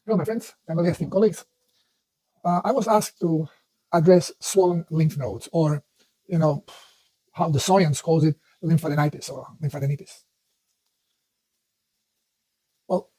Hello, my friends, family, esteemed colleagues. I was asked to address swollen lymph nodes, or how the science calls it, lymphadenitis or lymphadenitis. Well,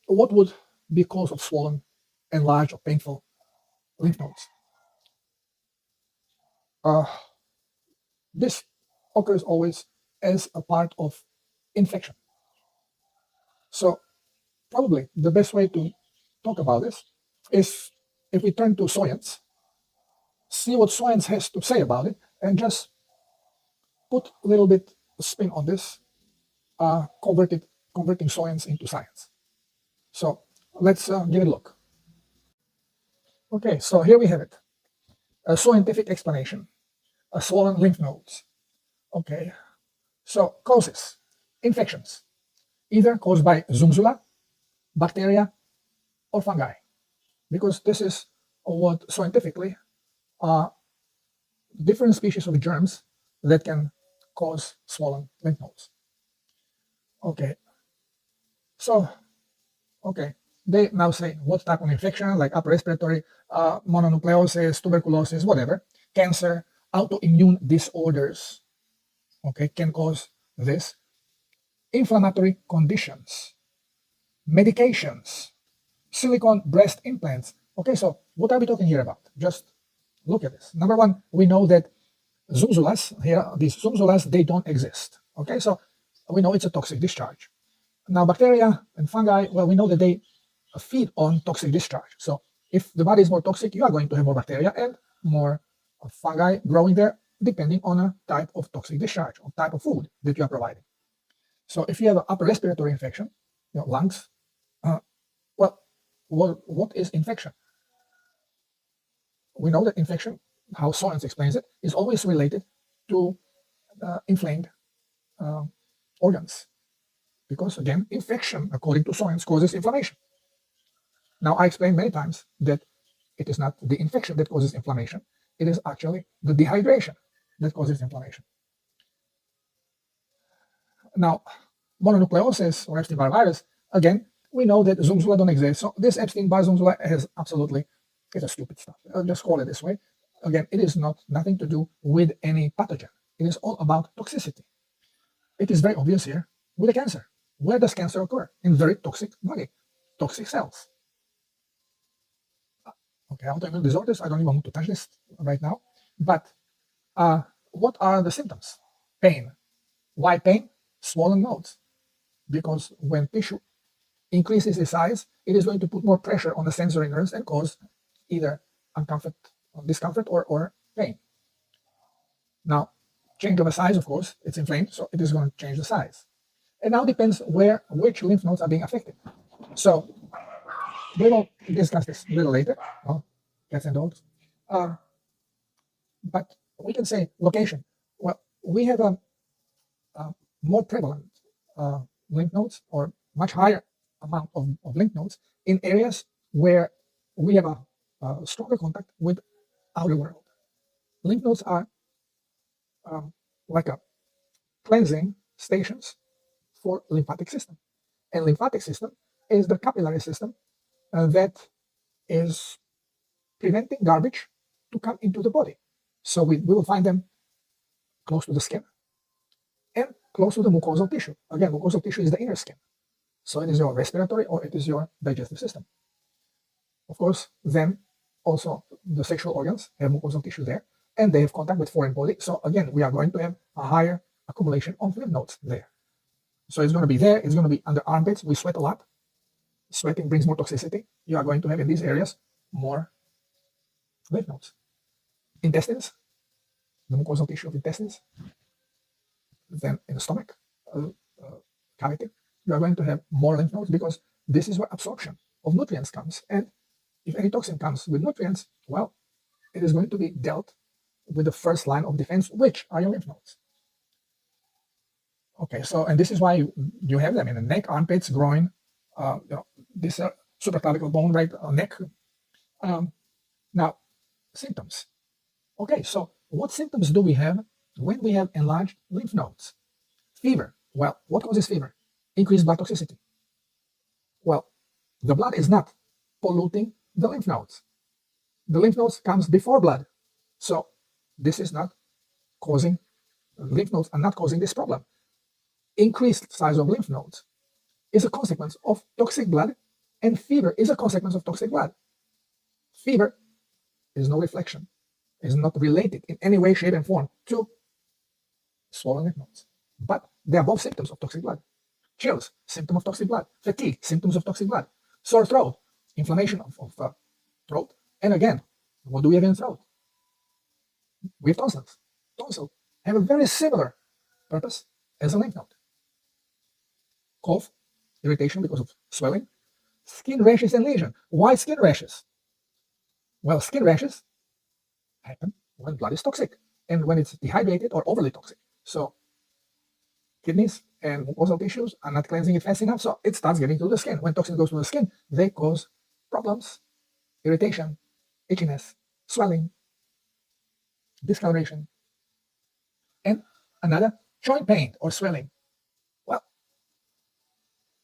what would be cause of swollen, enlarged, or painful lymph nodes? Uh, this occurs always as a part of infection. So probably the best way to talk about this is if we turn to science, see what science has to say about it, and just put a little bit of spin on this, converting science into science. So let's give it a look. Okay, so here we have it. A scientific explanation. A swollen lymph nodes. Okay, so causes. Infections. Either caused by Zumzula, bacteria, or fungi. Because this is what scientifically are different species of germs that can cause swollen lymph nodes. Okay, so they now say what type of infection, like upper respiratory, mononucleosis, tuberculosis, whatever, cancer, autoimmune disorders, can cause this. Inflammatory conditions, medications, silicone breast implants. Okay, so what are we talking here about? Just look at this. Number one, we know that Zumzulas, here, these Zumzulas, they don't exist. Okay, so we know it's a toxic discharge. Now, bacteria and fungi, well, we know that they feed on toxic discharge. So if the body is more toxic, you are going to have more bacteria and more fungi growing there, depending on a type of toxic discharge or type of food that you are providing. So if you have an upper respiratory infection, lungs, well, what is infection? We know that infection, how science explains it, is always related to inflamed organs. Because again, infection, according to science, causes inflammation. Now, I explained many times that it is not the infection that causes inflammation. It is actually the dehydration that causes inflammation. Now, mononucleosis or Epstein-Barr virus, again, we know that Zumzula don't exist. So this Epstein-Barr Zumzula is absolutely, it's a stupid stuff. I'll just call it this way. Again, it is nothing to do with any pathogen. It is all about toxicity. It is very obvious here with the cancer. Where does cancer occur? In very toxic body, toxic cells. Okay, autoimmune disorders, I don't even want to touch this right now. But what are the symptoms? Pain. Why pain? Swollen nodes. Because when tissue increases its size, it is going to put more pressure on the sensory nerves and cause either discomfort or pain. Now, change of the size, of course, it's inflamed, so it is going to change the size. It now depends which lymph nodes are being affected. So we will discuss this a little later. Cats and dogs. But we can say location. Well, we have a more prevalent lymph nodes, or much higher amount of lymph nodes in areas where we have a stronger contact with outer world. Lymph nodes are like a cleansing stations for lymphatic system. And lymphatic system is the capillary system that is preventing garbage to come into the body. So we will find them close to the skin and close to the mucosal tissue. Again, mucosal tissue is the inner skin. So it is your respiratory or it is your digestive system. Of course, then also the sexual organs have mucosal tissue there, and they have contact with foreign body. So again, we are going to have a higher accumulation of lymph nodes there. So it's going to be there. It's going to be under armpits. We sweat a lot. Sweating brings more toxicity. You are going to have in these areas more lymph nodes. Intestines, the mucosal tissue of intestines. Then in the stomach cavity, you are going to have more lymph nodes because this is where absorption of nutrients comes. And if any toxin comes with nutrients, well, it is going to be dealt with the first line of defense, which are your lymph nodes. Okay, so, and this is why you have them in the neck, armpits, groin, this supraclavicle bone, right, neck. Now, symptoms. Okay, so what symptoms do we have when we have enlarged lymph nodes? Fever. Well, what causes fever? Increased blood toxicity. Well, the blood is not polluting the lymph nodes. The lymph nodes comes before blood. So this is not causing, lymph nodes are not causing this problem. Increased size of lymph nodes is a consequence of toxic blood, and fever is a consequence of toxic blood. Fever is no reflection, is not related in any way, shape, and form to swollen lymph nodes. But they are both symptoms of toxic blood. Chills, symptom of toxic blood. Fatigue, symptoms of toxic blood. Sore throat, inflammation of throat. And again, what do we have in throat? We have tonsils. Tonsils have a very similar purpose as a lymph node. Cough, irritation because of swelling, skin rashes and lesion. Why skin rashes? Well, skin rashes happen when blood is toxic and when it's dehydrated or overly toxic. So kidneys and mucosal tissues are not cleansing it fast enough, so it starts getting to the skin. When toxin goes to the skin, they cause problems, irritation, itchiness, swelling, discoloration, and another, joint pain or swelling. Well,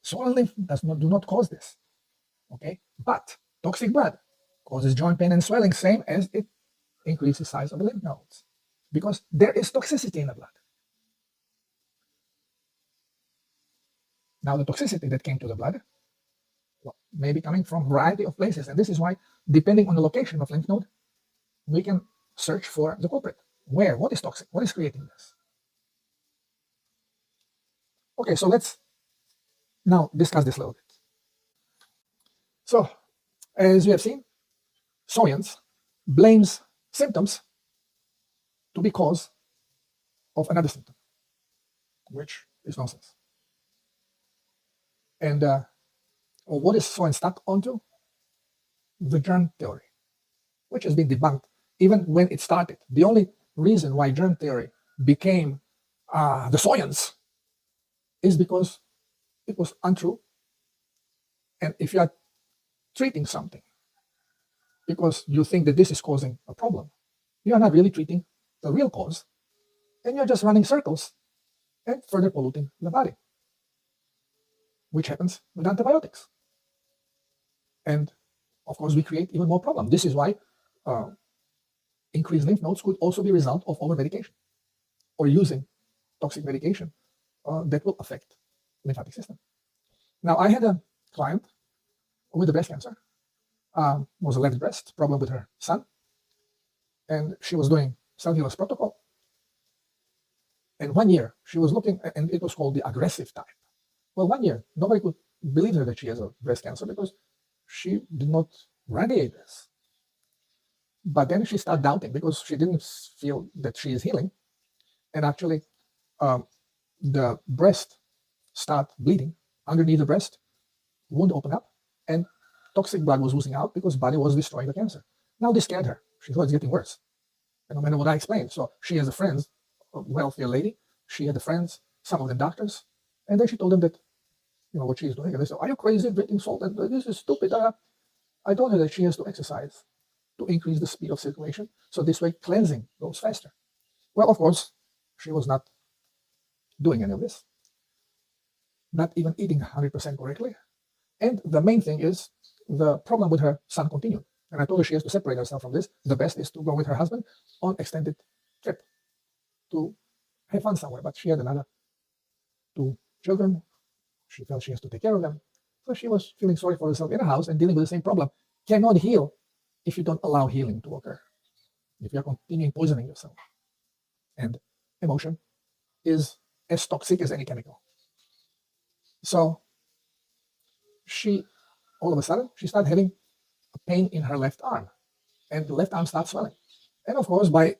swollen lymph do not cause this, okay? But toxic blood causes joint pain and swelling, same as it increases size of the lymph nodes, because there is toxicity in the blood. Now, the toxicity that came to the blood may be coming from a variety of places, and this is why, depending on the location of lymph node, we can search for the culprit. Where? What is toxic? What is creating this? Okay, so let's now discuss this a little bit. So, as we have seen, science blames symptoms to be cause of another symptom, which is nonsense. And what is science stuck onto? The germ theory, which has been debunked even when it started. The only reason why germ theory became the science is because it was untrue. And if you are treating something because you think that this is causing a problem, you are not really treating the real cause, and you're just running circles and further polluting the body, which happens with antibiotics. And of course, we create even more problems. This is why increased lymph nodes could also be a result of over medication or using toxic medication that will affect the lymphatic system. Now, I had a client with a breast cancer, was a left breast, problem with her son, and she was doing cell protocol. And 1 year she was looking, and it was called the aggressive type. Well, 1 year, nobody could believe her that she has a breast cancer because she did not radiate this. But then she started doubting because she didn't feel that she is healing. And actually, the breast started bleeding. Underneath the breast, wound opened up, and toxic blood was oozing out because body was destroying the cancer. Now this scared her. She thought it's getting worse. And no matter what I explained. So she has a friend, a wealthier lady. She had the friends, some of them doctors. And then she told them that, you know, what she's doing. And they said, are you crazy drinking salt? And this is stupid. I told her that she has to exercise to increase the speed of circulation. So this way cleansing goes faster. Well, of course, she was not doing any of this. Not even eating 100% correctly. And the main thing is the problem with her son continued. And I told her she has to separate herself from this. The best is to go with her husband on extended trip to have fun somewhere. But she had another 2 children. She felt she has to take care of them. So she was feeling sorry for herself in a house and dealing with the same problem. Cannot heal if you don't allow healing to occur. If you are continuing poisoning yourself. And emotion is as toxic as any chemical. So she, all of a sudden, she started having a pain in her left arm. And the left arm starts swelling. And of course, by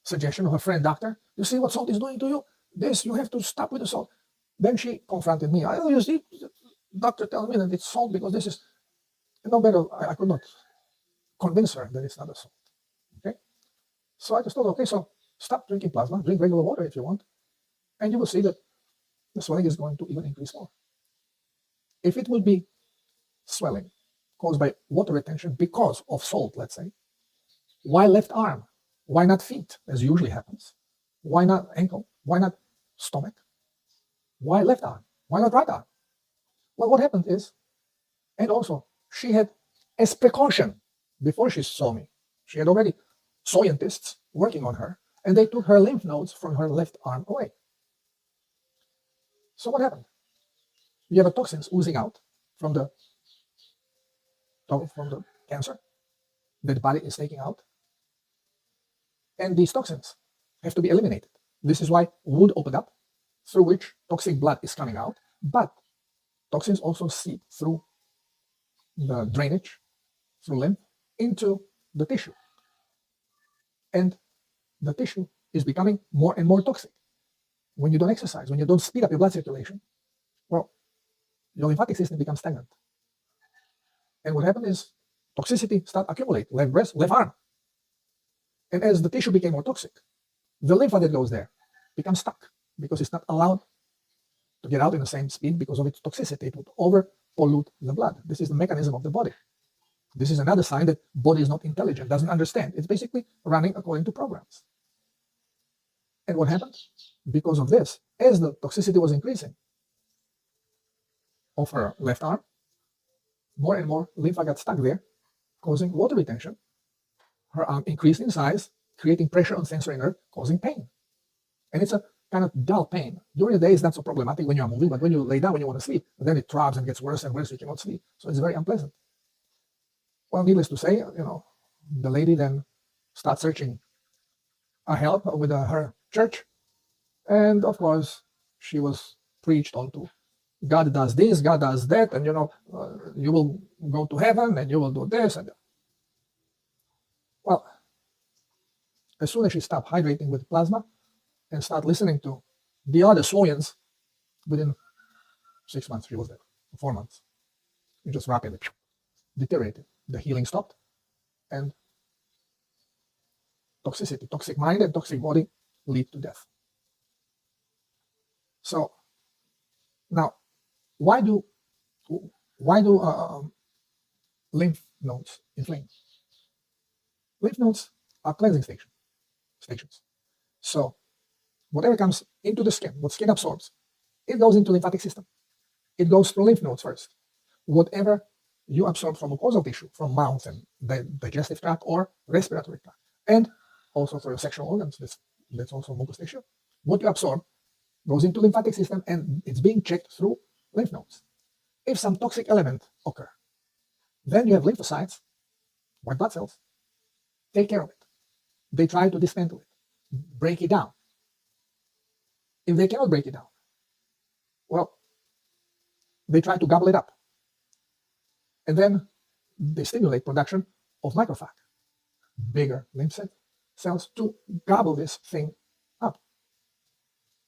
suggestion of a friend doctor, you see what salt is doing to you? This, you have to stop with the salt. Then she confronted me. You see, doctor tells me that it's salt because this is no better. I could not convince her that it's not a salt. Okay? So I just told her, okay, so stop drinking plasma, drink regular water if you want, and you will see that the swelling is going to even increase more. If it would be swelling caused by water retention because of salt, let's say, why left arm? Why not feet, as usually happens? Why not ankle? Why not stomach? Why left arm? Why not right arm? Well, what happened is, and also, she had as precaution. Before she saw me, she had already scientists working on her, and they took her lymph nodes from her left arm away. So what happened? You have toxins oozing out from the cancer that the body is taking out, and these toxins have to be eliminated. This is why wound opened up, through which toxic blood is coming out, but toxins also seep through the drainage, through lymph, into the tissue. And the tissue is becoming more and more toxic. When you don't exercise, when you don't speed up your blood circulation, well, your lymphatic system becomes stagnant. And what happened is toxicity start accumulate, left breast, left arm. And as the tissue became more toxic, the lymph that goes there becomes stuck because it's not allowed to get out in the same speed because of its toxicity. It would over pollute the blood. This is the mechanism of the body. This is another sign that body is not intelligent, doesn't understand. It's basically running according to programs. And what happened? Because of this, as the toxicity was increasing of her left arm, more and more lymph got stuck there, causing water retention. Her arm increased in size, creating pressure on sensory nerve, causing pain. And it's a kind of dull pain. During the day, it's not so problematic when you are moving, but when you lay down, when you want to sleep, then it throbs and gets worse and worse, you cannot sleep. So it's very unpleasant. Well, needless to say, the lady then starts searching help with her church. And of course, she was preached onto God does this, God does that, and you will go to heaven and you will do this. And well, as soon as she stopped hydrating with plasma and start listening to the other soyans, within 6 months she was dead, 4 months. It just rapidly deteriorated. The healing stopped, and toxicity, toxic mind and toxic body lead to death. So now, why do lymph nodes inflame? Lymph nodes are cleansing stations. So whatever comes into the skin, what skin absorbs, it goes into lymphatic system. It goes through lymph nodes first. Whatever you absorb from mucosal tissue, from mouth and the digestive tract or respiratory tract, and also for your sexual organs, that's also mucous tissue. What you absorb goes into lymphatic system and it's being checked through lymph nodes. If some toxic element occur, then you have lymphocytes, white blood cells, take care of it. They try to dismantle it, break it down. If they cannot break it down, well, they try to gobble it up. And then they stimulate production of macrophage, bigger lymph cells, to gobble this thing up,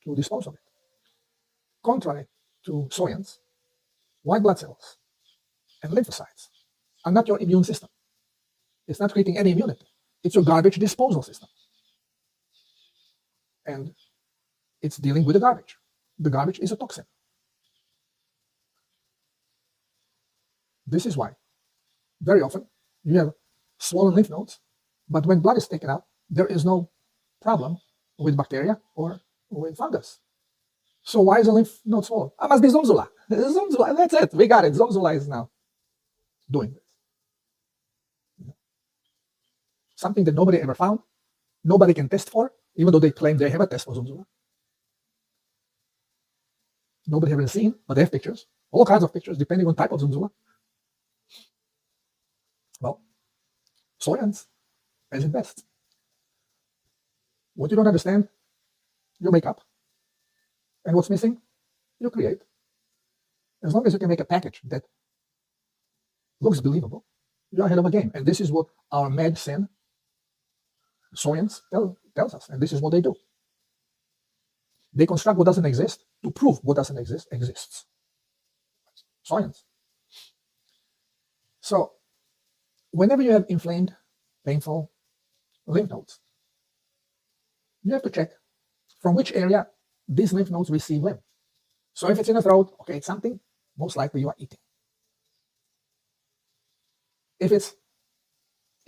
to dispose of it. Contrary to soyans, white blood cells and lymphocytes are not your immune system. It's not creating any immunity. It's your garbage disposal system. And it's dealing with the garbage. The garbage is a toxin. This is why very often you have swollen lymph nodes, but when blood is taken out, there is no problem with bacteria or with fungus. So why is the lymph node swollen? Ah, must be Zumzula. Zumzula, that's it. We got it. Zumzula is now doing this. Something that nobody ever found, nobody can test for, even though they claim they have a test for Zumzula. Nobody has seen, but they have pictures, all kinds of pictures, depending on type of Zumzula. Well, soyans, as it best. What you don't understand, you make up. And what's missing, you create. As long as you can make a package that looks believable, you're ahead of the game. And this is what our medicine, soyans, tells us. And this is what they do. They construct what doesn't exist to prove what doesn't exist exists. Soyans. So, whenever you have inflamed, painful lymph nodes, you have to check from which area these lymph nodes receive lymph. So if it's in the throat, okay, it's something, most likely you are eating. If it's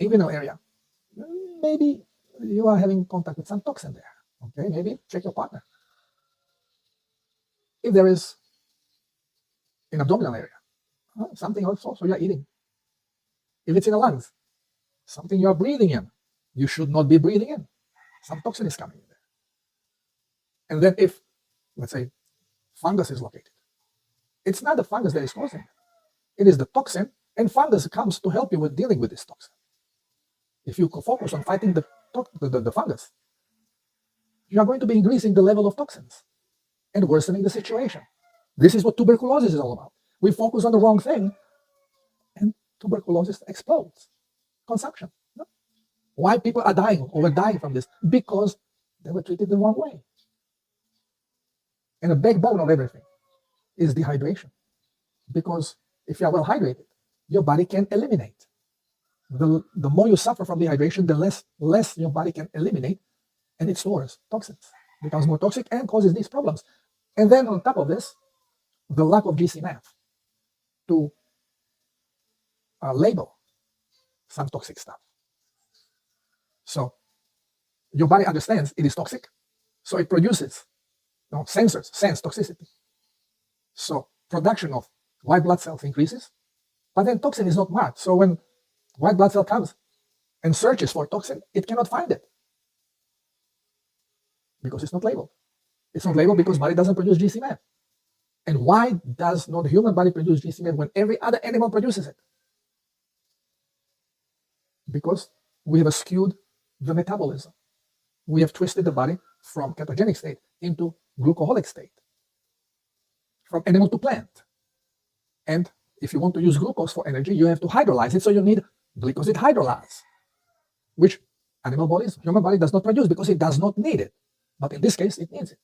inguinal area, maybe you are having contact with some toxin there. Okay, maybe check your partner. If there is in abdominal area, something also, so you are eating. if it's in the lungs, something you are breathing in, you should not be breathing in. Some toxin is coming in there. And then if, let's say, fungus is located, it's not the fungus that is causing it. It is the toxin, and fungus comes to help you with dealing with this toxin. If you focus on fighting the fungus, you are going to be increasing the level of toxins and worsening the situation. This is what tuberculosis is all about. We focus on the wrong thing, and tuberculosis explodes. Consumption. No? Why people are dying or dying from this? Because they were treated the wrong way. And the backbone of everything is dehydration. Because if you are well hydrated, your body can eliminate. The more you suffer from dehydration, the less your body can eliminate, and it stores toxins, becomes more toxic and causes these problems. And then on top of this, the lack of GC-MAF to label some toxic stuff. So your body understands it is toxic, so it produces, sensors sense toxicity. So production of white blood cells increases, but then toxin is not marked. So when white blood cell comes and searches for toxin, it cannot find it because it's not labeled. It's not labeled because body doesn't produce GC-MAF. And why does not the human body produce GC-MAF when every other animal produces it? Because we have skewed the metabolism. We have twisted the body from ketogenic state into glucoholic state, from animal to plant. And if you want to use glucose for energy, you have to hydrolyze it, so you need glycosid hydrolase, which human body does not produce because it does not need it. But in this case, it needs it.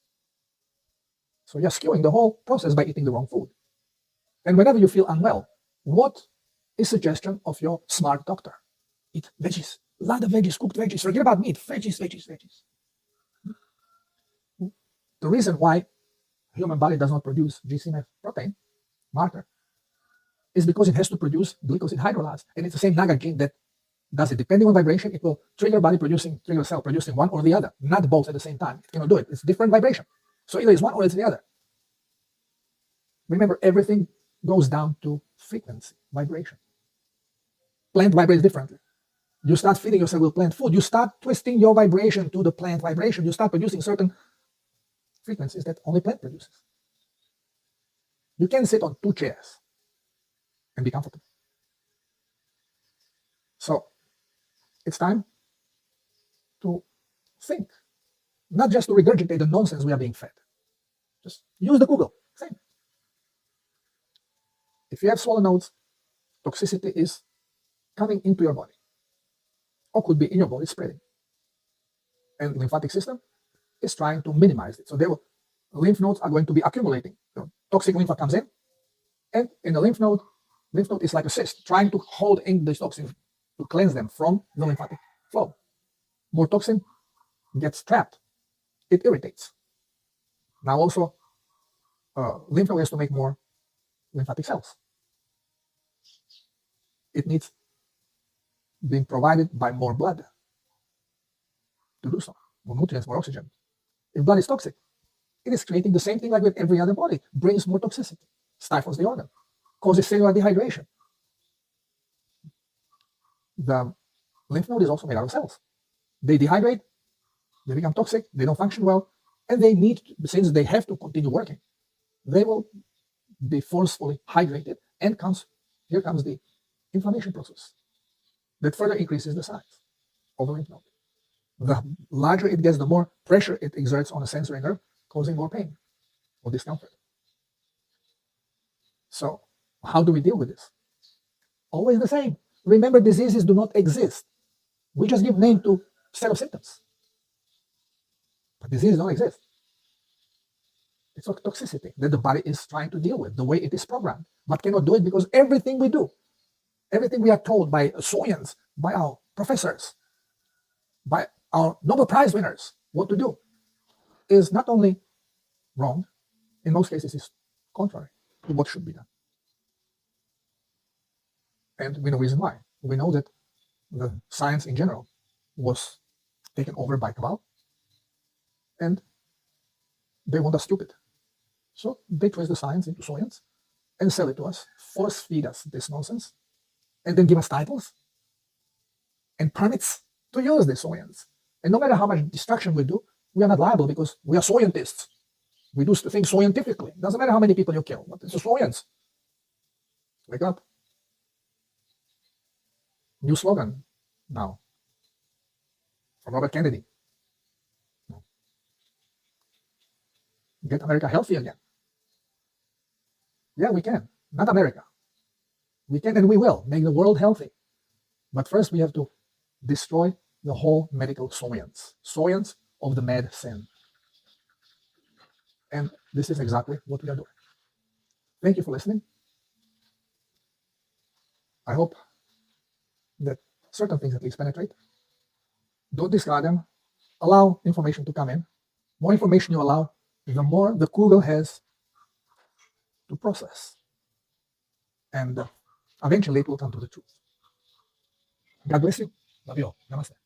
So you're skewing the whole process by eating the wrong food. And whenever you feel unwell, what is suggestion of your smart doctor? Eat veggies, a lot of veggies, cooked veggies, forget about meat, veggies. The reason why human body does not produce GC-MAF protein marker is because it has to produce glycosid hydrolase, and it's the same NAGA gene that does it. Depending on vibration, it will trigger cell producing one or the other, not both at the same time. It cannot do it. It's different vibration. So either it's one or it's the other. Remember, everything goes down to frequency, vibration. Plant vibrates differently. You start feeding yourself with plant food, you start twisting your vibration to the plant vibration. You start producing certain frequencies that only plant produces. You can sit on 2 chairs and be comfortable. So it's time to think, not just to regurgitate the nonsense we are being fed. Just use the Google. Think. If you have swollen nodes, toxicity is coming into your body, or could be in your body spreading. And the lymphatic system is trying to minimize it. So lymph nodes are going to be accumulating. Toxic lymph comes in, and in the lymph node is like a cyst, trying to hold in this toxin to cleanse them from the lymphatic flow. More toxin gets trapped. It irritates. Now also, lymph node has to make more lymphatic cells. It needs being provided by more blood to do so. More nutrients, more oxygen. If blood is toxic, it is creating the same thing like with every other body. Brings more toxicity, stifles the organ, causes cellular dehydration. The lymph node is also made out of cells. They dehydrate, they become toxic, they don't function well, and they need, since they have to continue working, they will be forcefully hydrated, and here comes the inflammation process that further increases the size of the lymph node. The larger it gets, the more pressure it exerts on a sensory nerve, causing more pain or discomfort. So how do we deal with this? Always the same. Remember, diseases do not exist. We just give name to a set of symptoms. But diseases don't exist. It's a toxicity that the body is trying to deal with, the way it is programmed, but cannot do it because everything we do, everything we are told by science, by our professors, by our Nobel Prize winners, what to do, is not only wrong, in most cases is contrary to what should be done. And we know the reason why. We know that the science in general was taken over by cabal, and they want us stupid. So they twist the science into science and sell it to us, force feed us this nonsense, and then give us titles and permits to use these Soyans. And no matter how much destruction we do, we are not liable because we are scientists. We do things scientifically. Doesn't matter how many people you kill, but it's a science. Wake up. New slogan now from Robert Kennedy. Get America healthy again. Yeah, we can. Not America. We can and we will make the world healthy. But first we have to destroy the whole medical science of the medicine. And this is exactly what we are doing. Thank you for listening. I hope that certain things at least penetrate. Don't discard them. Allow information to come in. More information you allow, the more the Google has to process. And eventually it will come to the truth. God bless you. Love you all. Namaste.